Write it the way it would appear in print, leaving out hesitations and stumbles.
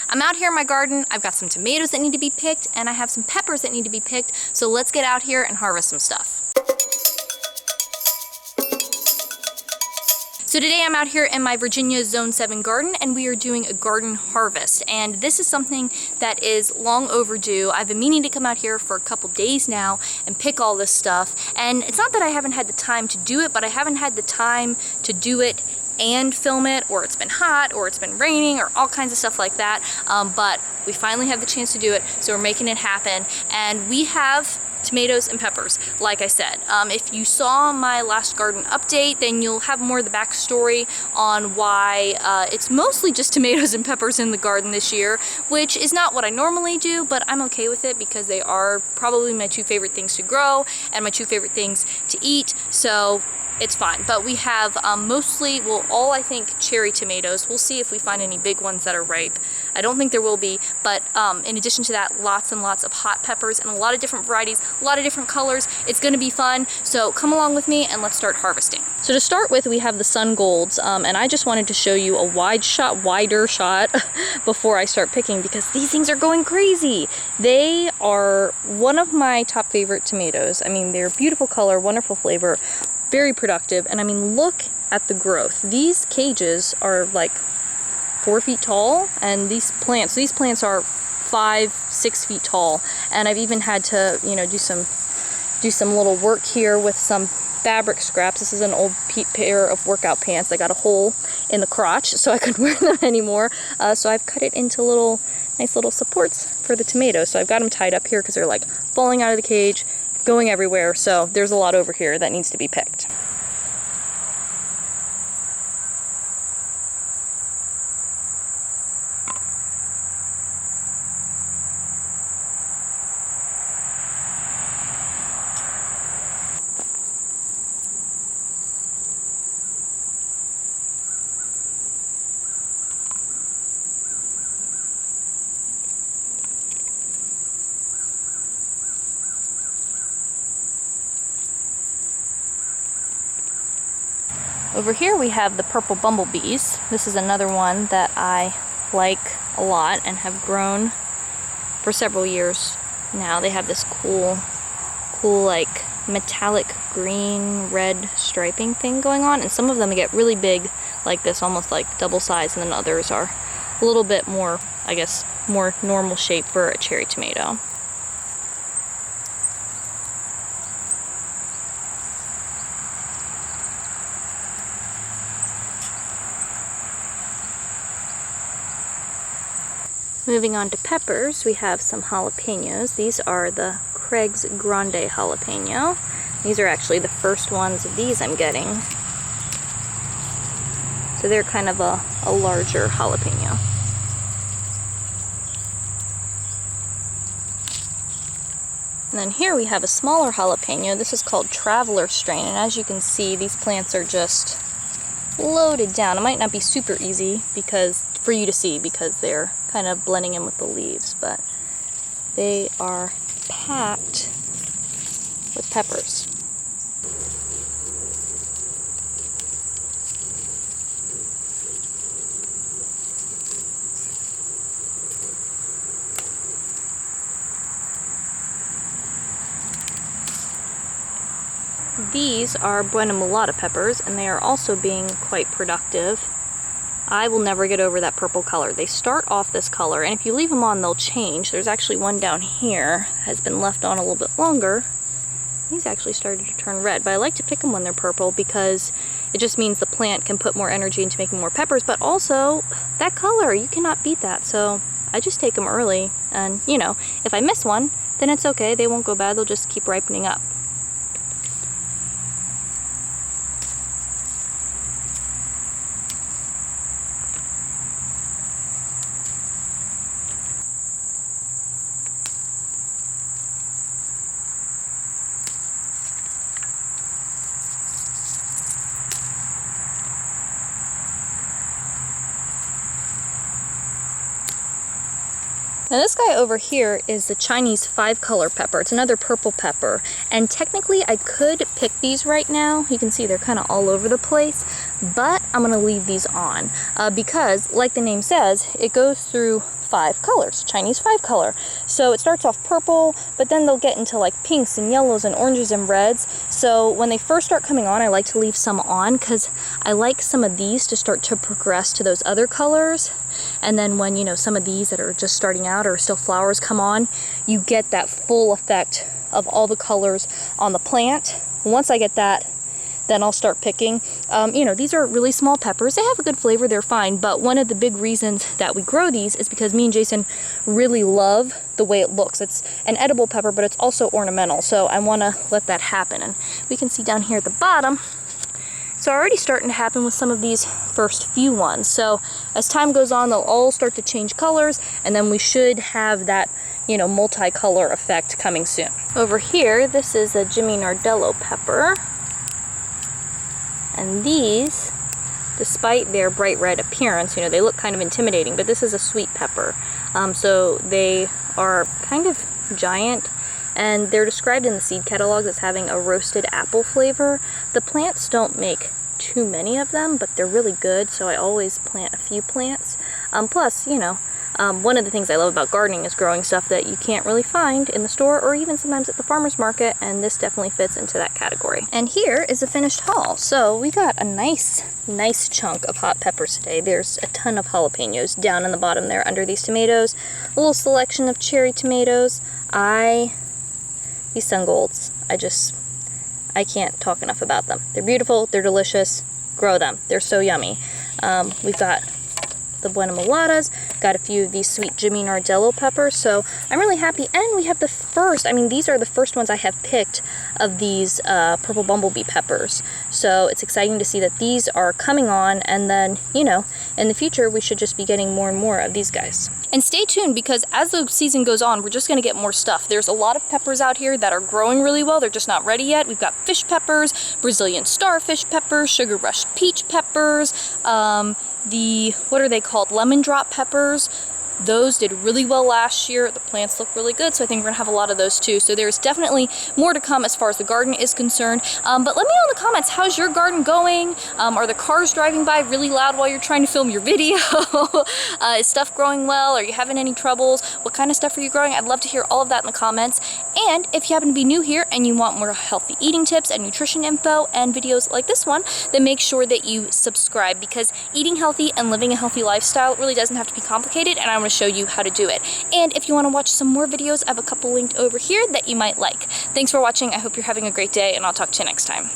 I'm out here in my garden. I've got some tomatoes that need to be picked, and I have some peppers that need to be picked, so let's get out here and harvest some stuff. So today I'm out here in my Virginia Zone 7 garden, and we are doing a garden harvest, and this is something that is long overdue. I've been meaning to come out here for a couple days now and pick all this stuff, and it's not that I haven't had the time to do it, but I haven't had the time to do it and film it, or it's been hot, or it's been raining, or all kinds of stuff like that, but we finally have the chance to do it, so we're making it happen. And we have tomatoes and peppers, like I said. If you saw my last garden update, then you'll have more of the backstory on why it's mostly just tomatoes and peppers in the garden this year, which is not what I normally do, but I'm okay with it because they are probably my two favorite things to grow and my two favorite things to eat, so it's fine. But we have mostly, well, all I think cherry tomatoes. We'll see if we find any big ones that are ripe. I don't think there will be, but in addition to that, lots and lots of hot peppers and a lot of different varieties, a lot of different colors. It's gonna be fun, so come along with me and let's start harvesting. So to start with, we have the Sungolds, and I just wanted to show you a wider shot before I start picking because these things are going crazy. They are one of my top favorite tomatoes. I mean, they're beautiful color, wonderful flavor, very productive, and I mean, look at the growth. These cages are like 4 feet tall, and these plants are 5-6 feet tall, and I've even had to, you know, do some little work here with some fabric scraps. This is an old pair of workout pants. I got a hole in the crotch, so I couldn't wear them anymore, so I've cut it into nice little supports for the tomatoes. So I've got them tied up here because they're like falling out of the cage, going everywhere, so there's a lot over here that needs to be picked. Over here we have the purple bumblebees. This is another one that I like a lot and have grown for several years now. They have this cool like metallic green red striping thing going on, and some of them get really big like this, almost like double size, and then others are a little bit more, I guess, more normal shape for a cherry tomato. Moving on to peppers, we have some jalapenos. These are the Craig's Grande Jalapeno. These are actually the first ones of these I'm getting. So they're kind of a larger jalapeno. And then here we have a smaller jalapeno. This is called Traveler Strain, and as you can see, these plants are just loaded down. It might not be super easy for you to see because they're kind of blending in with the leaves, but they are packed with peppers. These are Buena Mulata peppers, and they are also being quite productive. I will never get over that purple color. They start off this color, and if you leave them on, they'll change. There's actually one down here has been left on a little bit longer. He's actually started to turn red, but I like to pick them when they're purple because it just means the plant can put more energy into making more peppers, but also that color, you cannot beat that. So I just take them early, and you know, if I miss one, then it's okay. They won't go bad. They'll just keep ripening up. Now this guy over here is the Chinese 5-color pepper. It's another purple pepper, and technically I could pick these right now. You can see they're kind of all over the place, but I'm gonna leave these on because, like the name says, it goes through 5 colors, Chinese 5 color. So it starts off purple, but then they'll get into like pinks and yellows and oranges and reds. So when they first start coming on, I like to leave some on because I like some of these to start to progress to those other colors. And then when, you know, some of these that are just starting out or still flowers come on, you get that full effect of all the colors on the plant. Once I get that, then I'll start picking. You know, these are really small peppers. They have a good flavor, they're fine, but one of the big reasons that we grow these is because me and Jason really love the way it looks. It's an edible pepper, but it's also ornamental, so I want to let that happen. And we can see down here at the bottom, it's already starting to happen with some of these first few ones. So as time goes on, they'll all start to change colors, and then we should have that, you know, multicolor effect coming soon. Over here, this is a Jimmy Nardello pepper. And these, despite their bright red appearance, you know, they look kind of intimidating, but this is a sweet pepper. So they are kind of giant, and they're described in the seed catalogs as having a roasted apple flavor. The plants don't make too many of them, but they're really good, so I always plant a few plants. Plus, you know, one of the things I love about gardening is growing stuff that you can't really find in the store or even sometimes at the farmer's market, and this definitely fits into that category. And here is a finished haul. So we got a nice chunk of hot peppers today. There's a ton of jalapenos down in the bottom there under these tomatoes. A little selection of cherry tomatoes. These Sungolds, I can't talk enough about them. They're beautiful, they're delicious, grow them. They're so yummy. We've got the Buena Mulatas, got a few of these sweet Jimmy Nardello peppers, so I'm really happy. And we have the first, I mean, these are the first ones I have picked of these purple Bumblebee peppers, so it's exciting to see that these are coming on, and then, you know, in the future we should just be getting more and more of these guys. And stay tuned, because as the season goes on, we're just going to get more stuff. There's a lot of peppers out here that are growing really well. They're just not ready yet. We've got fish peppers, Brazilian starfish peppers, sugar rush peach peppers, what are they called? Lemon drop peppers. Those did really well last year. The plants look really good, so I think we're gonna have a lot of those too. So there's definitely more to come as far as the garden is concerned. But let me know in the comments, how's your garden going? Are the cars driving by really loud while you're trying to film your video? Is stuff growing well? Are you having any troubles? What kind of stuff are you growing? I'd love to hear all of that in the comments. And if you happen to be new here and you want more healthy eating tips and nutrition info and videos like this one, then make sure that you subscribe, because eating healthy and living a healthy lifestyle really doesn't have to be complicated, and I want to show you how to do it. And if you want to watch some more videos, I have a couple linked over here that you might like. Thanks for watching. I hope you're having a great day, and I'll talk to you next time.